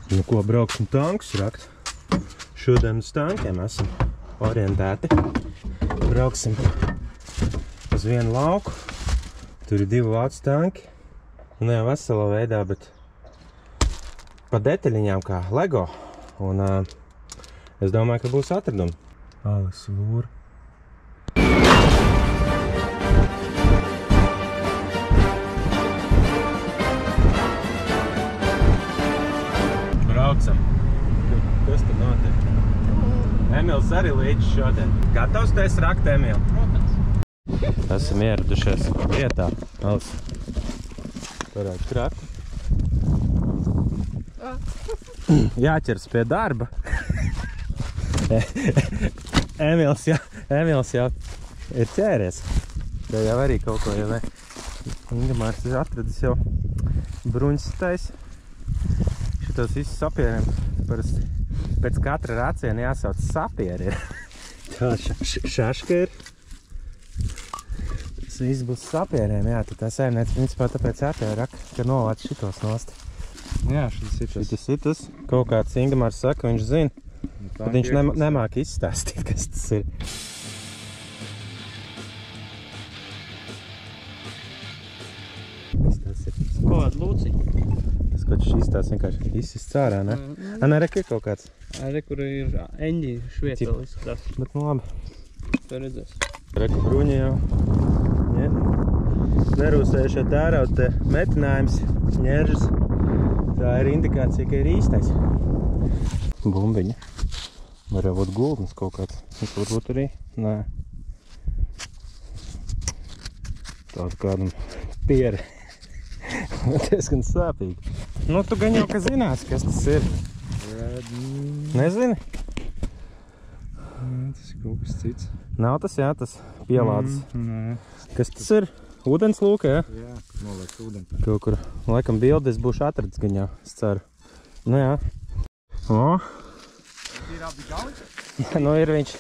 Nu, ko brauksim tankus rakt. Šodien uz tankiem esam orientēti. Brauksim uz vienu lauku. Tur ir 2 vācu tanki. Ne jau veselā veidā, bet pa detaļiņām kā Lego. Un es domāju, ka būs atradumi. Alis Lūra. Braucam. Kas tad notiek? Emils arī līdz šodien. Gatavs tēs rakt, Emil? Protams. Esam ieradušies vietā. Alis, varētu krakt. Jāķers pie darba. Emils jau ir ķēries. Tā jau arī kaut ko, ja ne? Ingemārs ir atradis jau bruņsitais. Šitos visus sapieriem. Parasti pēc katra rāciena jāsauc sapieri. Tā šaška ir. Tas viss būs sapieriem, jā. Tā saimniec principā tāpēc jāpierak, ka novāc šitos nost. Jā, šitas ir tas. Kaut kāds Ingemārs saka, viņš zina. Bet viņš nemāk izstāstīt, kas tas ir. Kas tas ir? Kaut kāda lūciņa. Tas kaut šis tās vienkārši izsists ārā, ne? Re, ir kaut kāds. Re, kur ir eņģi švieteli izskatās. Bet nu labi. Tā redzēs. Re, ka bruņi jau. Ja? Nerūsējušie tērauti te metinājums, ņēržas. Tā ir indikācija, ka ir īstais. Bumbiņa. Var jau būt gultnes kaut kāds. Tas varbūt arī. Nē. Tādu kādam pieri. Diezgan sāpīgi. Nu, tu gan jau, ka zinās, kas tas ir. Nezini? Tas ir kaut kas cits. Nav tas, jā, tas pielādes. Nē. Kas tas ir? Ūdens lūka, jā? Jā, noliek ūdeni. Kaut kur, laikam, bildes būšu atradis gan jau, es ceru. Nu jā. O. Ir abi gali? Jā, nu ir viņš.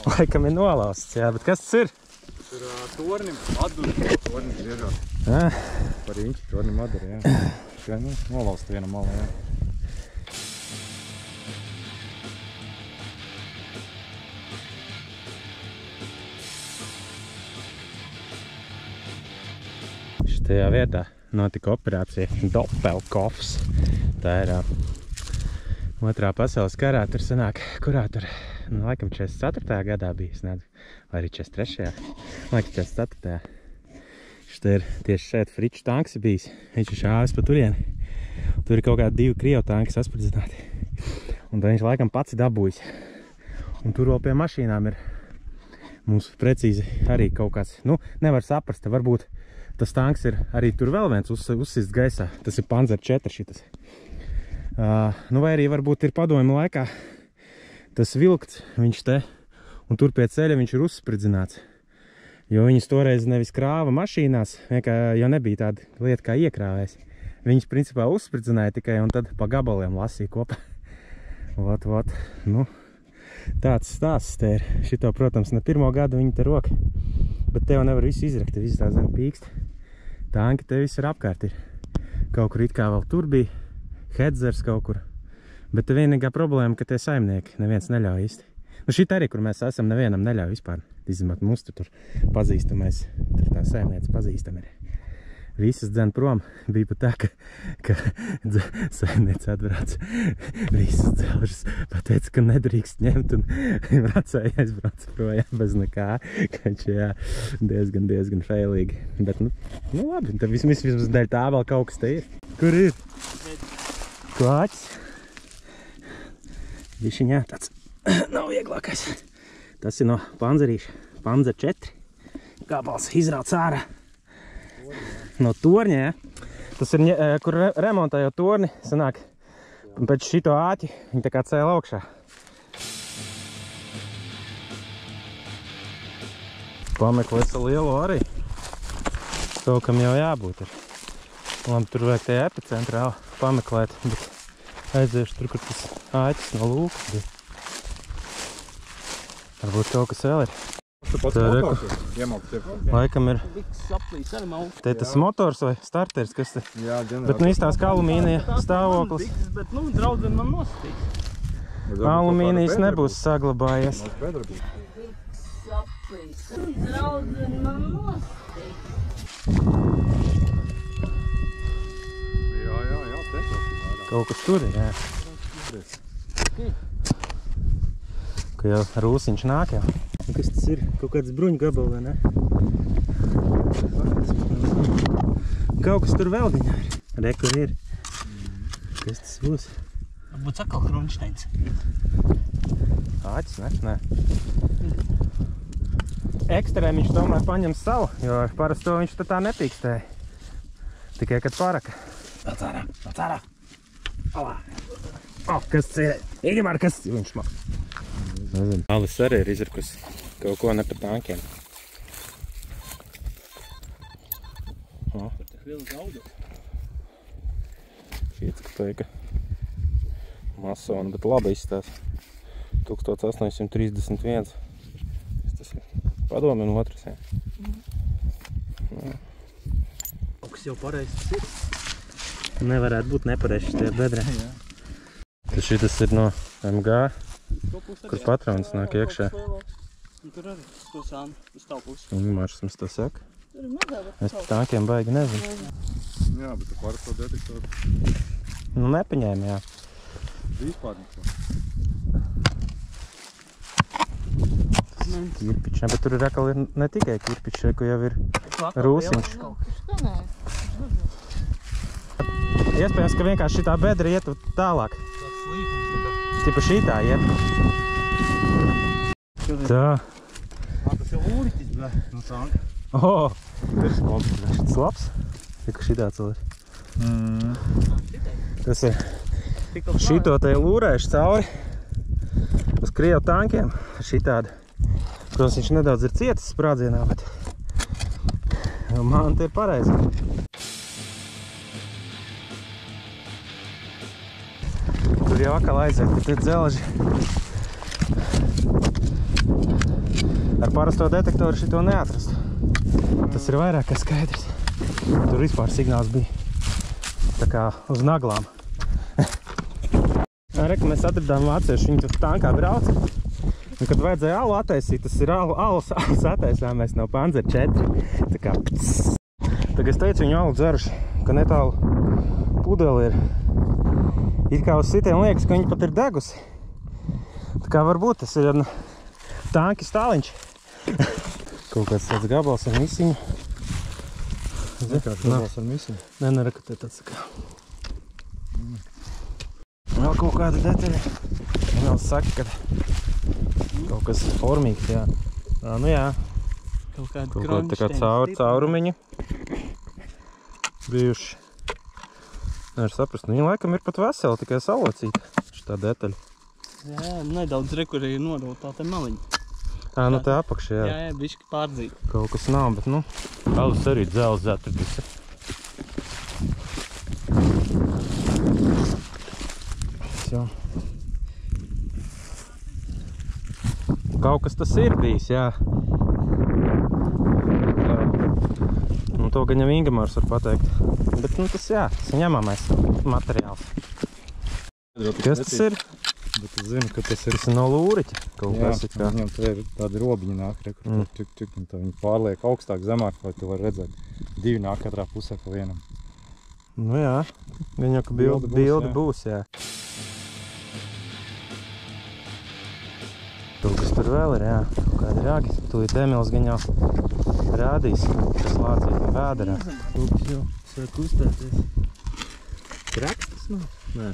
Laikam ir nolausts, jā, bet kas tas ir? Tas ir tornim, atduri. Tornim griežot. Jā. Par inči tornim atduri, jā. Tikai, nu, nolauzt viena malā, jā. Tajā vietā notika operācija Doppelkopfs. Tā ir otrā pasaules karā, tur sanāk, kurā tur, nu, laikam 44. gadā bijis, vai arī 43. Laikam 44. Šitā ir tieši šeit Friču tanks bijis, viņš ir šāvis pa turieni. Tur ir kaut kādi 2 Krievu tanki saspridzināti. Un tad viņš laikam pats dabūjis. Un tur vēl pie mašīnām ir mums precīzi arī kaut kāds, nu, nevar saprast, varbūt tas tanks ir arī tur vēl viens uzsists gaisā. Tas ir Panzer 4 šitas. Nu vai arī varbūt ir padomju laikā tas vilkts viņš te. Un tur pie ceļa viņš ir uzspridzināts. Jo viņas toreiz nevis krāva mašīnās, jo nebija tāda lieta kā iekrāvējs. Viņas principā uzspridzināja tikai un tad pa gabaliem lasīja kopā. Vot. Nu, tāds stāsts te ir. Šito, protams, ne pirmo gadu viņa te roka. Bet te jau nevar visu izrakt, te visu tā zem pīkst. Tanki te viss ir apkārt ir. Kaut kur it kā vēl tur bija, Hedzers kaut kur. Bet te vienīgā problēma, ka te saimnieki neviens neļauj īsti. Nu šit arī, kur mēs esam, nevienam neļauj vispār. Izņemot mums tur pazīstamais, tur tā saimniece pazīstam ir. Visas dzen prom. Bija pat tā, ka saimniece atbrauc visas dzelžas, pateica, ka nedrīkst ņemt un vracēja aizbrauc projām bez nekā. Kač, jā, diezgan failīgi. Bet, nu labi, tad vismaz dēļ tā vēl kaut kas te ir. Kur ir? Klāķis. Višiņā tāds nav vieglākais. Tas ir no panzerīša. Panzer 4. Gabals izrauc ārā. No torņa, ja? Tas ir, kur remontējot torni, sanāk, pēc šito āķi, viņi tā kā cēla augšā. Pameklēs lielu arī. Kaut kam jau jābūt ir. Labi, tur vajag tajā epicentrā pameklēt, bet aiziešu tur, kur tas āķis no lūkas bija. Varbūt kaut kas vēl ir. Tu pats Tā, motors iemaukt tev. Laikam ir Viks saplīs ar malku. te tas motors vai starters, kas te. Jā, Bet nu izstāst, ka alumīnija stāvoklis. Bet, nu, draudzene man nostīt. Alumīnijas nebūs saglabājies. Saplīs. Draudzene man nostīt. Jā, te kaut. Kaut kas tur ir, jā. Ka jau rūsiņš nāk jau. Kas tas ir? Kaut kāds bruņu gabali, vai ne? Kaut kas tur vēl viņā ir. Re, kur ir. Kas tas būs? Būtu atkal Krunšteins. Āķis, ne? Nē. Ekstrēm viņš tomēr paņem savu, jo parasti to viņš tā nepīkstēja. Tikai, kad paraka. Atcerā. Kas tas ir? Igamār, kas viņš mak? Nezinu. Alis arī ir izrakus kaut ko ne par tankiem. Šīts, ka teika masona, bet labi izstās. 1831. Tas ir padomi un otrs, jā. Kaut kas jau pareizs ir. Nevarētu būt nepareizi tie bedrē. Tas šitas ir no MG, kur patrons nāk iekšā. Un tur arī to sānu, uz tavu pusi. Un Maršs mums to saka. Tur ir mazāk, Es par tankiem baigi nezinu. Jā, bet tu parasto detektoru. Nu nepaņēma, jā. Vispār neko. Kirpičs, ne, bet tur ir atkal ne tikai kirpičs, ko jau ir rūsiņš. Iespējams, ka vienkārši šitā bedra iet tālāk. tāds slīpums tikai. Tipa šitā iet. Tā. Tas jau ūritis, bļa, no tanka. O, šits labs. Tikai šitāds vēl ir. Tas ir šito te lūrējuši cauri uz Krievu tankiem. Šitādi. Protams, viņš nedaudz ir cietis sprādzienā, bet man te ir pareizi. Tur jau atkal aiziet, ka te dzelži. Ar parasto detektoru šito neatrast. Tas ir vairāk kā skaidrs. Tur vispār signāls bija tā kā uz naglām. Reku mēs atradām vācieši, viņi tur tankā brauca. Un, kad vajadzēja alu attaisīt, tas ir alus attaisām mēs no Panzer 4. Tā kā pts. Tagad es teicu viņu alu dzeruši, ka netālu pudeli ir. It kā uz sitiem liekas, ka viņi pat ir degusi. Tā kā varbūt tas ir tanki stāliņš. Kaut kāds tāds gabals ar misiņu. Vienkārši gabals ar misiņu. Nē, ka te tāds kā. Vēl kaut kāda detaļa. Vēl saka, ka kaut kas formīgs, jā. Nu jā. Kaut kāda Kaut kāda tā kā caurumiņi bijuši. Nevar saprast, nu viņa laikam ir pat vesela, tikai salocīta. Šitā detaļa. Jā, nedaudz rekurī ir nodota tā te maliņa. Nu te apakšā, jā. Jā, bišķi pārdzīt. Kaut kas nav, bet nu. Alus arī dzēles atradusi. Jā. Kaut kas tas ir bijis, jā. Un to gan jau Ingemārs var pateikt. Bet nu tas jā, tas ir ņemamais materiāls. Kas tas ir? Bet es zinu, ka tas ir... Tas ir no lūriķa. Kaut Jā, kas ir kā. viņam te ir tādi robiņi nāk, tik, un tā viņi pārliek augstāk, zemāk, lai tu var redzēt. Divi nāk katrā pusē pa vienam. Nu jā, viņa ka bildi būs, jā. Kaut kas tur vēl ir, jā. Kaut kādi rāgi. Tūlīt Emils gan jau rādīs, kas lācīt no vēderā. Kaut kas jau sāk uzstāties. Traks tas nav? Nē.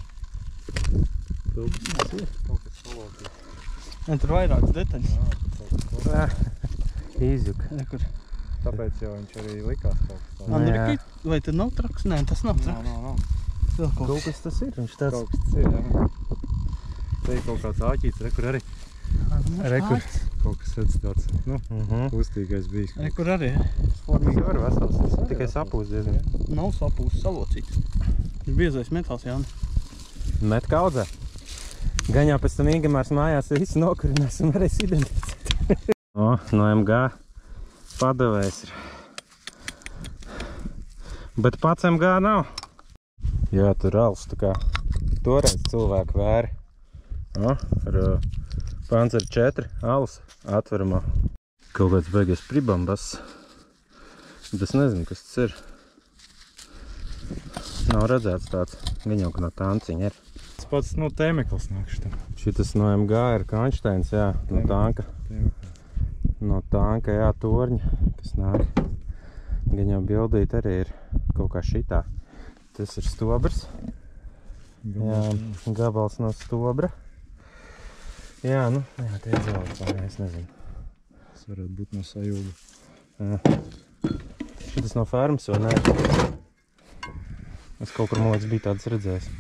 Kaut kas tas ir. Kaut kas salotīs. Un tur vairākas detaļas. Jā, izjuka. Rekur. Tāpēc jau viņš arī likās kaut kas tāds. Andriki, vai tad nav traks? Nē, tas nav traks. Nav. Vēl kaut Kaut kas tas ir, viņš tāds. Kaut kas tas ir, jā. Te ir kaut kāds āķīts, rekur arī. Rekur. Kaut kas redz tāds, nu, kustīgais bijis. Rekur arī. Formīgi var vesels, tas tikai sapūs diezgan. Nav sapūs salocīts. Ir biezais metāls, Jāni. Met kaudzē. Gan jau pēc tam Ingemārs mājās visi nokurinās un varēs identificēt. O, no MG padevējs ir. Bet pats MG nav. Jā, tur alus tā kā toreiz cilvēku vēri. O, ar Panzer 4 alus atveramā. Kaut kāds beigies pribambas. Bet es nezinu, kas tas ir. Nav redzēts tāds. Gan jau, ka no tanciņa ir. Tas pats no tēmeklis nāk šitam. Šitas no MG ir Kaņšteins, jā, no tanka. No tanka, jā, torņa, kas nāk. Gan jau bildīt arī ir kaut kā šitā. Tas ir stobrs. Jā, gabals no stobra. Jā, nu, jā, tie ir zelta, es nezinu. Tas varētu būt no sajūga. Jā. Šitas no fermas vai ne? Es kaut kur, man liekas, biju tāds redzējis.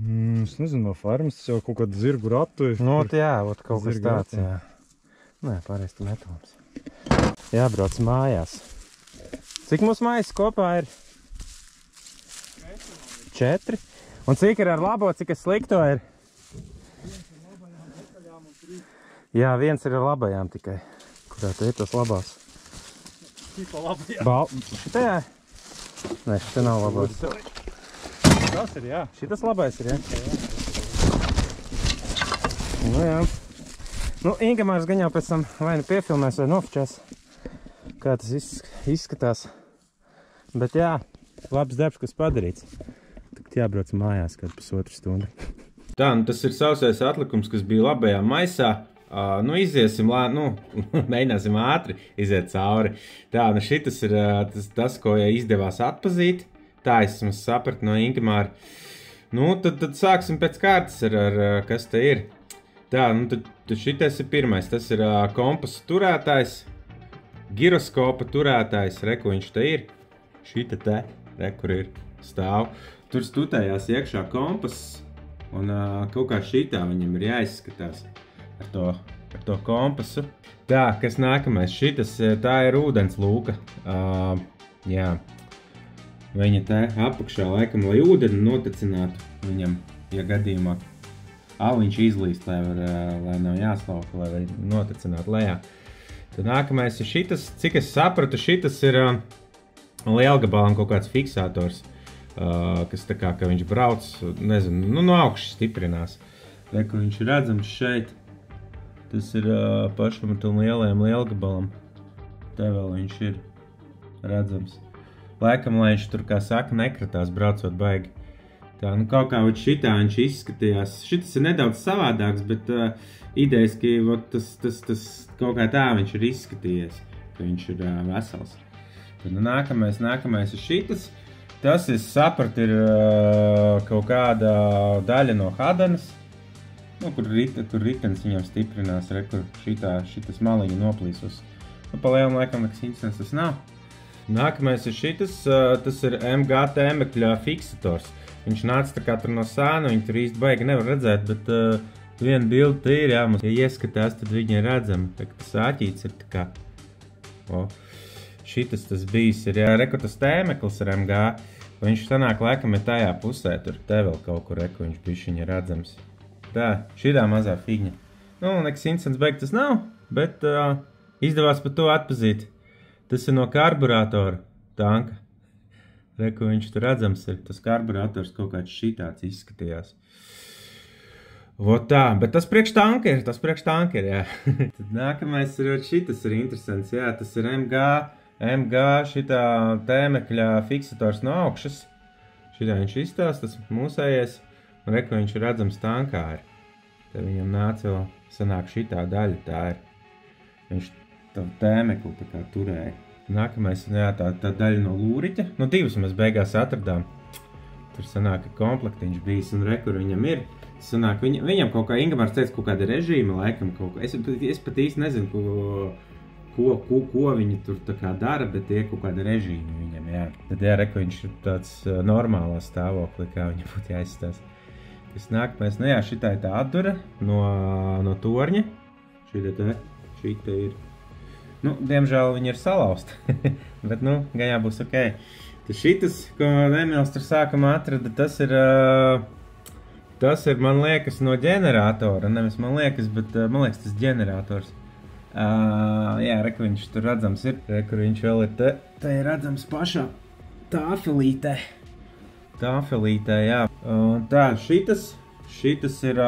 Es nezinu, no fermas, tas jau kaut kādu zirgu ratu. Nu, jā, kaut kas tāds, jā. Nē, pārējais tu metams. Jābrauc mājās. Cik mums mājas kopā ir? 4. Un cik ir ar labo, cik ar slikto ir? Jā, viens ir ar labajām tikai. Kurā te ir tas labās? Tikko labajām. Šitajā? Nē, šitā nav labās. Tas ir, jā. Šitas labais ir, jā? Nu, jā. Nu, Ingemārs gan jau pēc tam vai nu piefilmēs vai nofočās, kā tas izskatās. Bet jā, labs darbs, kas padarīts. Tagad jābrauc mājās kādu pusotru stundu. Tā, nu tas ir sausais atlikums, kas bija labajā maisā. Nu, iziesim, mēģināsim ātri iziet cauri. Tā, nu šitas ir tas, ko izdevās atpazīt. Tā es sapratu no Ingemāra. Nu, tad sāksim pēc kārtas ar kas te ir. Tā, nu, tad šitais ir pirmais. Tas ir kompasa turētājs, giroskopa turētājs. Re, ko viņš te ir. Šita te, re, kur ir stāv. Tur stutējās iekšā kompass. Un kaut kā šitā viņam ir jāizskatās ar to kompasu. Tā, kas nākamais? Šitas, tā ir ūdens lūka. Jā. Viņa te apakšā laikam, lai ūdeni notecinātu viņam, ja gadījumā aliņš izlīst, lai nav jāslauka, lai var notecināt lejā. Tad nākamais ir šitas, cik es sapratu, šitas ir lielgabalam kaut kāds fiksators, kas tā kā, ka viņš brauc, nezinu, nu no augšas stiprinās. Lai, ka viņš ir redzams šeit, tas ir pašam tam lielajam lielgabalam. Te vēl viņš ir redzams. Laikam, lai viņš tur, kā saka, nekratās braucot baigi. Tā, nu kaut kā šitā viņš izskatījās. Šitas ir nedaudz savādāks, bet idejaski tas kaut kā tā viņš ir izskatījies, ka viņš ir vesels. Tad nākamais ir šitas. Tas, es sapratu, ir kaut kāda daļa no hadanas, nu, kur ritens viņam stiprinās, re, kur šitas maliņa noplīsus. Nu, pa lielu laikam nekas interesants tas nav. Nākamais ir šitas, tas ir MG tēmekļa fiksators. Viņš nāca tā kā tur no sāna, viņi tur īsti baigi nevar redzēt, bet viena bilde te ir, jā, mums, ja ieskatās, tad viņi ir redzami. Tā, tas āķīts ir tā kā. O, šitas tas bijis ir, jā, reku tas tēmeklis ar MG. Viņš sanāk laikam ir tajā pusē, tur te vēl kaut kur reku, viņš bišķiņ ir redzams. Tā, šitā mazā figņa. Nu, nekas interesants beigt tas nav, bet izdevās par to atpazīt. Tas ir no karburātora tanka. Reku viņš tur redzams ir, tas karburātors kaut kāds šitāds izskatījās. Vot tā, bet tas priekš tanka ir, jā. Tad nākamais ir šitas ir interesants, jā, tas ir MG šitā tēmekļa fiksators no augšas. Šitā viņš izstās, tas mūsējies, un reku viņš ir redzams tankā ir. Te viņam nāca vēl sanāk šitā daļa, tā ir. Viņš tā tēmekli tā kā turēja. Nākamais, jā, tā daļa no lūriķa. Nu, divas mēs beigās atradām. Tur sanāk, ka komplektiņš bijis un rekur viņam ir. Sanāk, viņam kaut kā Ingemārs teica kaut kāda režīma laikam kaut kā. Es pat īsti nezinu, ko viņi tur tā kā dara, bet tie kaut kāda režīma viņam, jā. Tad jā, rekur viņš ir tāds normālā stāvoklī, kā viņam būtu jāizstās. Tas nākamais, nu jā, šitā ir tā atdura no torņa. Šitā ir. Nu, diemžēl viņi ir salauzti, bet, nu, gan jābūs ok. Tas šitas, ko Emils tur sākumā atrada, tas ir Tas ir, man liekas, no ģeneratora. Nevis man liekas, bet man liekas, tas ģenerators. Jā, reku viņš tur redzams ir. Reku viņš vēl ir te. Te ir redzams pašā tāfelītē. Tāfelītē, jā. Tā, šitas ir,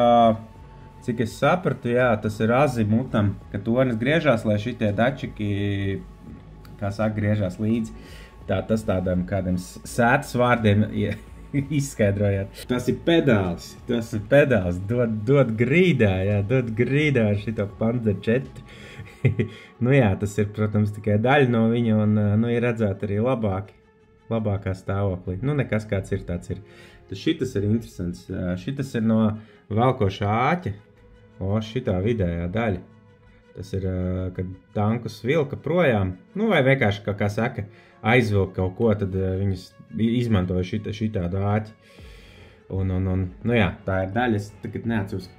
cik es sapratu, jā, tas ir azimutam, ka tornis griežās, lai šitie dačiki, kā saka, griežās līdzi. Tā, tas tādam kādiem sētas vārdiem izskaidrojāt. Tas ir pedāls, dod grīdā, jā, dod grīdā šito Panzer 4. Nu jā, tas ir, protams, tikai daļa no viņa un, nu, ir redzēt arī labākā stāvoklī. Nu, nekas kāds ir, tāds ir. Tas šitas ir interesants. Šitas ir no velkošā āķa. Šitā vidējā daļa. Tas ir, kad tankus vilka projām, nu, vai vienkārši, kā saka, aizvilka kaut ko, tad viņus izmantoja šitādu āķi. Un, nu jā, tā ir daļa, es tagad neatceros,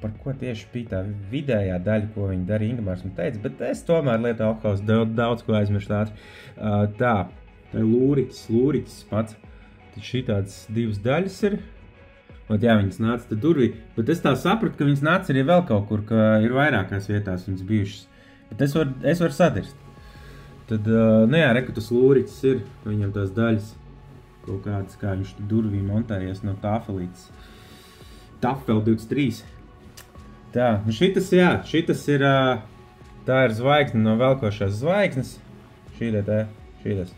par ko tieši bija tā vidējā daļa, ko viņi darīja, Ingmārs man teica, bet es tomēr lietu alkohols daudz ko aizmirst ātri. Tā ir lūriķis pats. Tad šitādas divas daļas ir. Un jā, viņas nāca te durvī, bet es tā sapratu, ka viņas nāca arī vēl kaut kur, ka ir vairākās vietās viņas bijušas. Bet es varu sadirst. Tad, nu jā, reku tas lūriķis ir, viņam tās daļas kaut kādas, kā viņš te durvī montējies no tāfelītes. Tafel 23. Tā, un šitas ir, tā ir zvaigzne no velkošās zvaigznes. Šītas.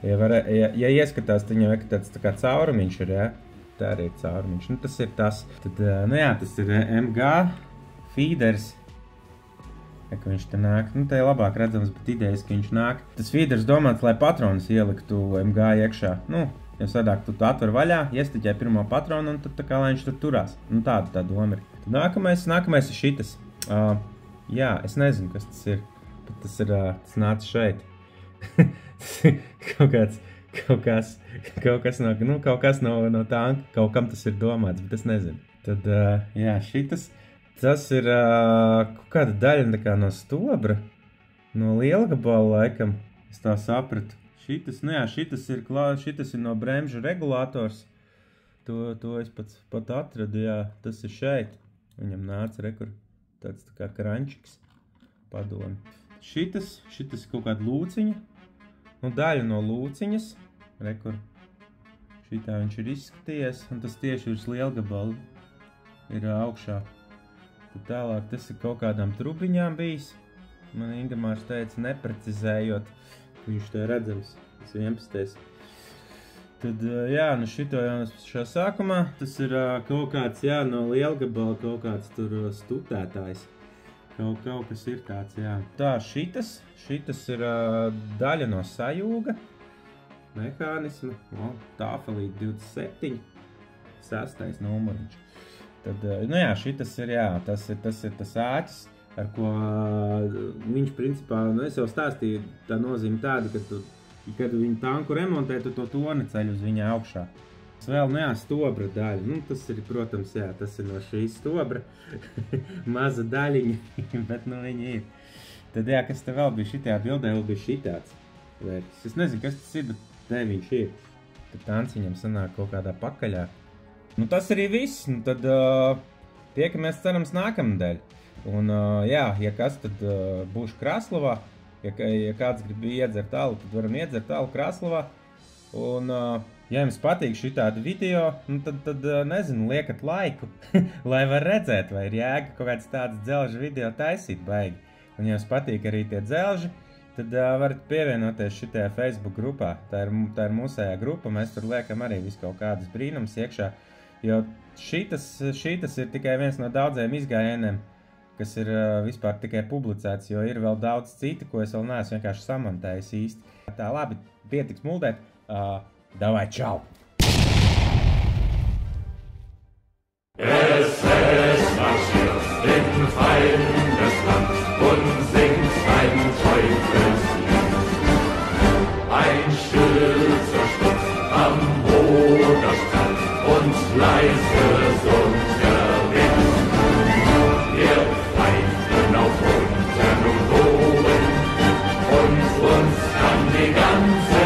Ja ieskatās, tad viņam tāds tā kā caurumiņš ir, jā. Tā arī ir caurumiņš. Nu, tas ir tas. Tad, nu jā, tas ir MG feeders. Ja, ka viņš te nāk. Nu, te ir labāk redzams, bet idejas, ka viņš nāk. Tas feeders domāts, lai patronus ieliktu MG iekšā. Nu, ja sadāk, tu atver vaļā, iestiķē pirmo patronu un tad tā kā lai viņš tur turās. Nu, tāda tā doma ir. Tad nākamais ir šitas. Jā, es nezinu, kas tas ir. Bet tas nāca šeit. Kaut kas no tanka, kaut kam tas ir domāts, bet es nezinu. Tad, jā, tas ir kaut kāda daļa no stobra, no lielgabala laikam, es tā sapratu. Šitas ir no bremžu regulators, to es pat atradu, jā, tas ir šeit. Viņam nāca rekur tāds tā kā krančiks, padomi. Šitas kaut kāda lūciņa. Nu, daļa no lūciņas, rekur, šitā viņš ir izskatījies, un tas tieši uz lielgabalu ir augšā. Tad tālāk tas ir kaut kādām trubiņām bijis. Man Ingmārs teica, neprecizējot, viņš te redzams, tas 11. Tad, jā, nu šito jau šā sākumā, tas ir kaut kāds, jā, no lielgabala kaut kāds tur stutētājs. Kaut kas ir tāds, jā. Tā, šitas ir daļa no sajūga mehānisma. Tāfelīt 27, 6. numuriņš. Tad, nu jā, šitas ir, jā, tas ir tas āķis, ar ko viņš principā, nu es jau stāstīju, tā nozīme tāda, ka kad viņi tanku remontē, tu to torni ceļ uz viņa augšā. Vēl, nu jā, stobra daļa. Nu, tas ir, protams, jā, tas ir no šīs stobra. Maza daļiņa, bet nu viņi ir. Tad, jā, kas te vēl bija šitajā bildē, vēl bija šitāds vērtis. Es nezinu, kas tas ir, bet te viņš ir. Tad tanciņam sanāk kaut kādā pakaļā. Nu, tas arī viss. Nu, tad tiekamies cerams nākamnedēļ. Un, jā, ja kas, tad būšu Kraslavā. Ja kāds grib iedzert alu, tad varam iedzert alu Kraslavā. Un, ja jums patīk šitādi video, nu tad nezinu, liekat laiku, lai var redzēt, vai ir jēga kaut kāds tāds dzelžu video taisīt baigi. Un, ja jums patīk arī tie dzelži, tad varat pievienoties šitajā Facebook grupā. Tā ir mūsējā grupa, mēs tur liekam arī visu kaut kādas brīnums iekšā, jo šitas ir tikai viens no daudziem izgājieniem, kas ir vispār tikai publicēts, jo ir vēl daudz citu, ko es vēl neesmu vienkārši samontējis īsti. Tā, labi, pietiks muldēt. Давай, čau! Es marschiert in Feindesland und singt ein Teufelslied. Ein stürzer Sturz am Moderstrand und leise summt der Wind. Wir pfeifen auf unserem Boden und uns kann die ganze